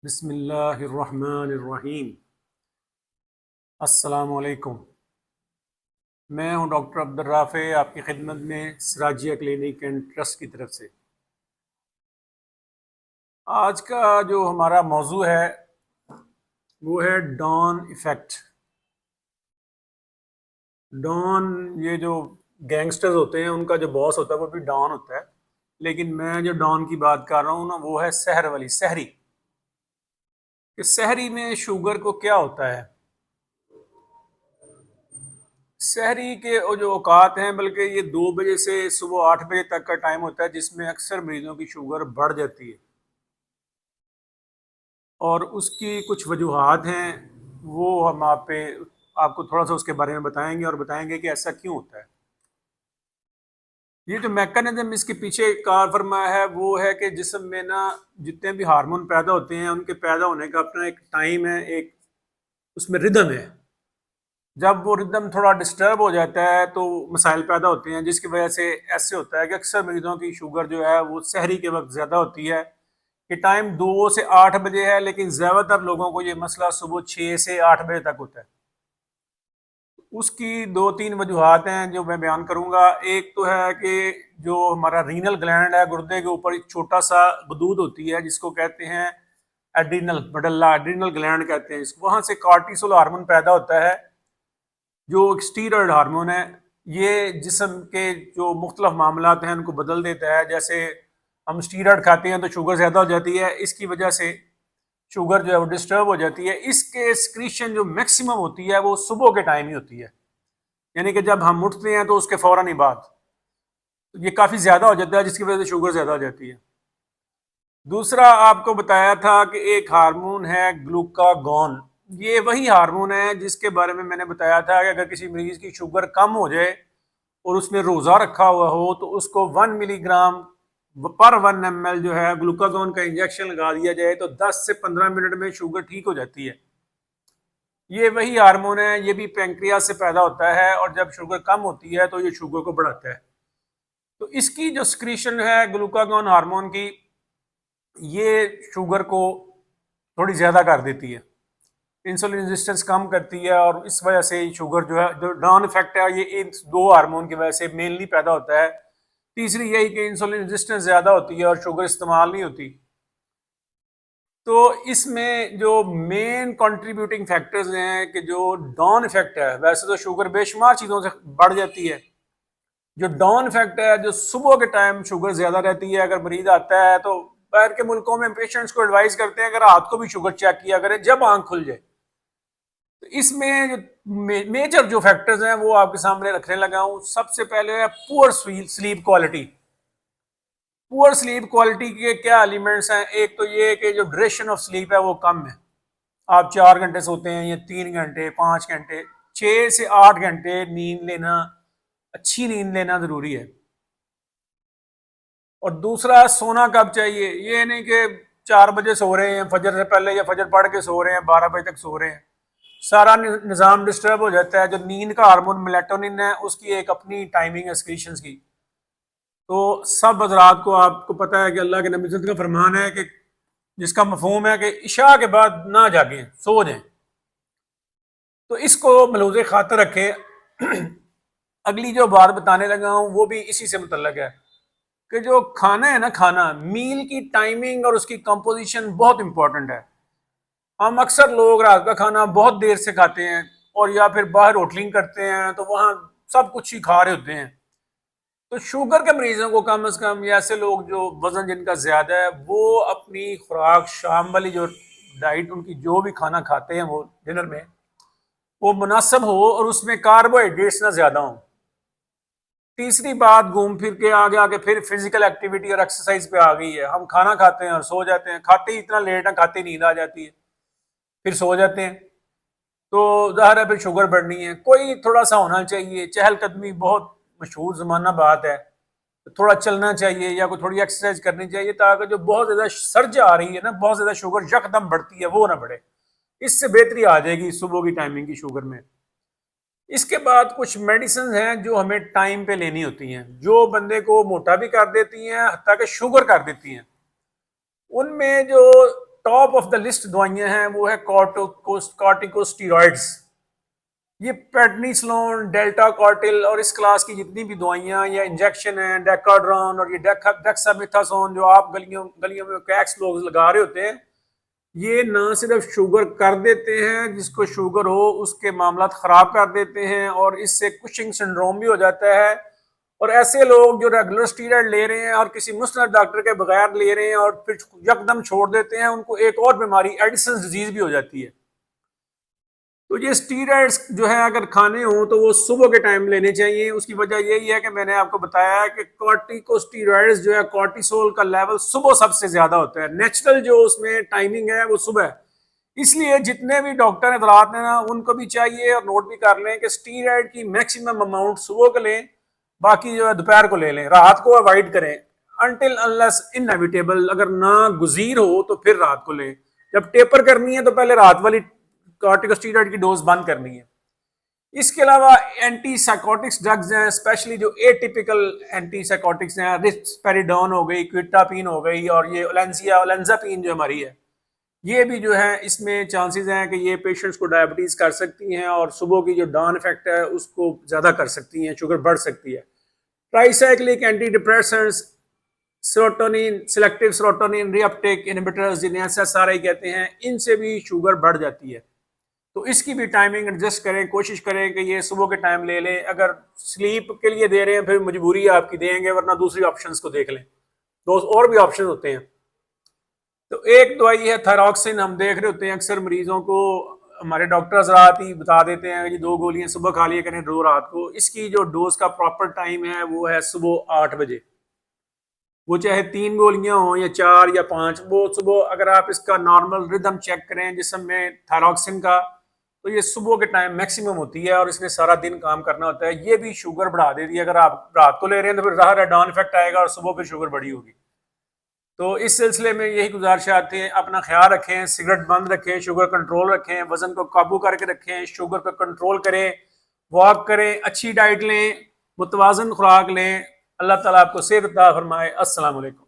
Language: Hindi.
बिस्मिल्लाहिर्रहमानिर्रहीम। अस्सलामुअलैकुम। मैं हूं डॉक्टर अब्दुल राफ़े, आपकी खिदमत में सिराजिया क्लिनिक एंड ट्रस्ट की तरफ से। आज का जो हमारा मौजू है वो है डॉन इफ़ेक्ट। डॉन, ये जो गैंगस्टर्स होते हैं उनका जो बॉस होता है वो भी डॉन होता है, लेकिन मैं जो डॉन की बात कर रहा हूँ ना वो है सहर वाली सहरी। कि सहरी में शुगर को क्या होता है। शहरी के जो औकात हैं, बल्कि ये 2 बजे से सुबह 8 बजे तक का टाइम होता है जिसमें अक्सर मरीजों की शुगर बढ़ जाती है, और उसकी कुछ वजूहात हैं। वो हम आपको थोड़ा सा उसके बारे में बताएंगे और बताएंगे कि ऐसा क्यों होता है। ये जो मैकेनिज्म इसके पीछे कार फरमा है वो है कि जिस्म में ना जितने भी हार्मोन पैदा होते हैं उनके पैदा होने का अपना एक टाइम है, एक उसमें रिदम है। जब वो रिदम थोड़ा डिस्टर्ब हो जाता है तो मसाइल पैदा होते हैं, जिसकी वजह से ऐसे होता है कि अक्सर मरीजों की शुगर जो है वो सहरी के वक्त ज़्यादा होती है। कि टाइम 2 से 8 बजे है, लेकिन ज़्यादातर लोगों को ये मसला सुबह 6 से 8 बजे तक होता है। उसकी 2-3 वजूहात हैं जो मैं बयान करूंगा। एक तो है कि जो हमारा रीनल ग्लैंड है, गुर्दे के ऊपर एक छोटा सा गदूद होती है जिसको कहते हैं एड्रीनल मेडल्ला, एड्रीनल ग्लैंड कहते हैं इसको। वहाँ से कार्टिसोल हार्मोन पैदा होता है जो स्टीरॉयड हार्मोन है। ये जिस्म के जो मुख्तलिफ मामलात हैं उनको बदल देता है। जैसे हम स्टीरॉयड खाते हैं तो शुगर ज़्यादा हो जाती है, इसकी वजह से शुगर जो है वो डिस्टर्ब हो जाती है। इसके स्क्रीशन जो मैक्सिमम होती है वो सुबह के टाइम ही होती है, यानी कि जब हम उठते हैं तो उसके फ़ौरन ही बाद तो ये काफ़ी ज़्यादा हो जाता है, जिसकी वजह से शुगर ज़्यादा हो जाती है। दूसरा आपको बताया था कि एक हार्मोन है ग्लूकागॉन। ये वही हार्मोन है जिसके बारे में मैंने बताया था कि अगर किसी मरीज की शुगर कम हो जाए और उसने रोज़ा रखा हुआ हो तो उसको 1 मिलीग्राम पर 1 ml जो है ग्लूकागॉन का इंजेक्शन लगा दिया जाए तो 10 से 15 मिनट में शुगर ठीक हो जाती है। ये वही हार्मोन है, ये भी पैंक्रियास से पैदा होता है और जब शुगर कम होती है तो ये शुगर को बढ़ाता है। तो इसकी जो स्क्रीशन है ग्लूकागॉन हार्मोन की, ये शुगर को थोड़ी ज़्यादा कर देती है, इंसुलिन रेजिस्टेंस कम करती है, और इस वजह से शुगर जो है, जो नॉन इफेक्ट है, ये इन दो हार्मोन की वजह से मेनली पैदा होता है। तीसरी यही कि इंसुलिन रेजिस्टेंस ज़्यादा होती है और शुगर इस्तेमाल नहीं होती। तो इसमें जो मेन कंट्रीब्यूटिंग फैक्टर्स हैं कि जो डॉन इफेक्ट है, वैसे तो शुगर बेशुमार चीज़ों से बढ़ जाती है। जो डॉन इफेक्ट है, जो सुबह के टाइम शुगर ज़्यादा रहती है, अगर मरीज आता है तो बाहर के मुल्कों में पेशेंट्स को एडवाइस करते हैं अगर रात को भी शुगर चेक किया करें जब आंख खुल जाए। तो इसमें जो मेजर जो फैक्टर्स हैं वो आपके सामने रखने लगा हूं। सबसे पहले है poor sleep quality. Poor sleep quality के क्या एलिमेंट्स हैं? एक तो ये कि जो ड्यूरेशन ऑफ स्लीप है वो कम है। आप 4 घंटे सोते हैं या 3 घंटे, 5 घंटे, 6 से 8 घंटे नींद लेना, अच्छी नींद लेना जरूरी है। और दूसरा, सोना कब चाहिए। ये नहीं कि 4 बजे सो रहे हैं फजर से पहले या फजर पढ़ के सो रहे हैं 12 बजे तक सो रहे हैं, सारा निज़ाम डिस्टर्ब हो जाता है। जो नींद का हार्मोन मेलेटोनिन है उसकी एक अपनी टाइमिंग है स्क्रीशंस की। तो सब हजरात को आपको पता है कि अल्लाह के नबी का फरमान है कि जिसका मफहूम है कि इशा के बाद ना जागें, सो जाएं। तो इसको मलूज़े खातर रखें। अगली जो बात बताने लगा हूँ वो भी इसी से मुतल्लक है कि जो खाना है ना, खाना मील की टाइमिंग और उसकी कंपोजिशन बहुत इंपॉर्टेंट है। हम अक्सर लोग रात का खाना बहुत देर से खाते हैं और या फिर बाहर होटलिंग करते हैं तो वहाँ सब कुछ ही खा रहे होते हैं। तो शुगर के मरीजों को कम से कम, या ऐसे लोग जो वजन जिनका ज्यादा है, वो अपनी खुराक शाम वाली जो डाइट उनकी जो भी खाना खाते हैं वो डिनर में वो मुनासिब हो और उसमें कार्बोहाइड्रेट्स ना ज्यादा हो। तीसरी बात, घूम फिर के आगे आगे फिर फिजिकल एक्टिविटी और एक्सरसाइज पे आ गई है। हम खाना खाते हैं और सो जाते हैं, खाते ही इतना लेट है, खाते ही नींद आ जाती है, फिर सो जाते हैं, तो ज़ाहिर है फिर शुगर बढ़नी है। कोई थोड़ा सा होना चाहिए, चहलकदमी बहुत मशहूर ज़माना बात है, तो थोड़ा चलना चाहिए या कोई थोड़ी एक्सरसाइज करनी चाहिए ताकि जो बहुत ज़्यादा सर्ज आ रही है ना, बहुत ज़्यादा शुगर यकदम बढ़ती है, वो ना बढ़े। इससे बेहतरी आ जाएगी सुबह की टाइमिंग की शुगर में। इसके बाद कुछ मेडिसिन हैं जो हमें टाइम पे लेनी होती हैं, जो बंदे को मोटा भी कर देती हैं, हत्ता कि शुगर कर देती हैं। उनमें जो टॉप ऑफ द लिस्ट दवाइयां हैं वो है कॉर्टिकोस्टीरॉइड्स। ये प्रेडनिसोलोन, डेल्टा कॉर्टिल और इस क्लास की जितनी भी दवाइयां या इंजेक्शन है, डेकाड्रॉन और ये डेक्सामेथासोन जो आप गलियों गलियों में कैक्स लोग लगा रहे होते हैं, ये ना सिर्फ शुगर कर देते हैं, जिसको शुगर हो उसके मामला खराब कर देते हैं और इससे कुशिंग सिंड्रोम भी हो जाता है। और ऐसे लोग जो रेगुलर स्टीरॉइड ले रहे हैं और किसी मुस्तनद डॉक्टर के बगैर ले रहे हैं और फिर यकदम छोड़ देते हैं, उनको एक और बीमारी एडिसन्स डिजीज भी हो जाती है। तो ये स्टीरॉइड्स जो है अगर खाने हो तो वो सुबह के टाइम लेने चाहिए। उसकी वजह यही है कि मैंने आपको बताया कि कॉर्टिकोस्टीरॉइड्स जो है कॉर्टिसोल का लेवल सुबह सबसे ज्यादा होता है, नेचुरल जो उसमें टाइमिंग है वो सुबह है। इसलिए जितने भी डॉक्टर हजरात हैं ना उनको भी चाहिए और नोट भी कर लें कि स्टीरॉइड की मैक्सिमम अमाउंट सुबह को लें, बाकी जो है दोपहर को ले लें, रात को अवॉइड करें अनटिल अनलेस इनएविटेबल। अगर ना गुजीर हो तो फिर रात को लें। जब टेपर करनी है तो पहले रात वाली कॉर्टिकोस्टीरॉइड की डोज बंद करनी है। इसके अलावा एंटी साइकोटिक्स ड्रग्स हैं, स्पेशली जो एटिपिकल एंटी साइकोटिक्स हैं, रिस्पेरिडोन हो गई, क्विटापिन हो गई और ये ओलेंजापिन जो हमारी है, ये भी जो है इसमें चांसेस हैं कि ये पेशेंट्स को डायबिटीज़ कर सकती हैं और सुबह की जो डाउन इफेक्ट है उसको ज़्यादा कर सकती हैं, शुगर बढ़ सकती है। Tricyclic anti depressants, serotonin, selective serotonin reuptake inhibitors जिन्हें एसएसआरआई कहते हैं, इनसे भी शुगर बढ़ जाती है। तो इसकी भी टाइमिंग एडजस्ट करें, कोशिश करें कि ये सुबह के टाइम ले लें। अगर स्लीप के लिए दे रहे हैं फिर मजबूरी आपकी देंगे, वरना दूसरी ऑप्शंस को देख लें, तो और भी ऑप्शन होते हैं। तो एक दवाई है थायरॉक्सिन, हम देख रहे होते हैं अक्सर मरीजों को हमारे डॉक्टर्स रात ही बता देते हैं कि 2 गोलियां सुबह खा लिया करें, 2 रात को। इसकी जो डोज का प्रॉपर टाइम है वो है सुबह 8 बजे। वो चाहे 3 गोलियां हो या 4 या 5, वो सुबह अगर आप इसका नॉर्मल रिदम चेक करें जिसम में थायरॉक्सिन का, तो ये सुबह के टाइम मैक्सिमम होती है और इसने सारा दिन काम करना होता है। ये भी शुगर बढ़ा देती है। अगर आप रात को ले रहे हैं तो फिर ज़ाहिर है डाउन इफेक्ट आएगा और सुबह फिर शुगर बढ़ी होगी। तो इस सिलसिले में यही गुजारिश आती है, अपना ख्याल रखें, सिगरेट बंद रखें, शुगर कंट्रोल रखें, वजन को काबू करके रखें, शुगर को कंट्रोल करें, वॉक करें, अच्छी डाइट लें, मुतवाज़न खुराक लें। अल्लाह ताला आपको सेहत अता फरमाए। अस्सलाम वालेकुम।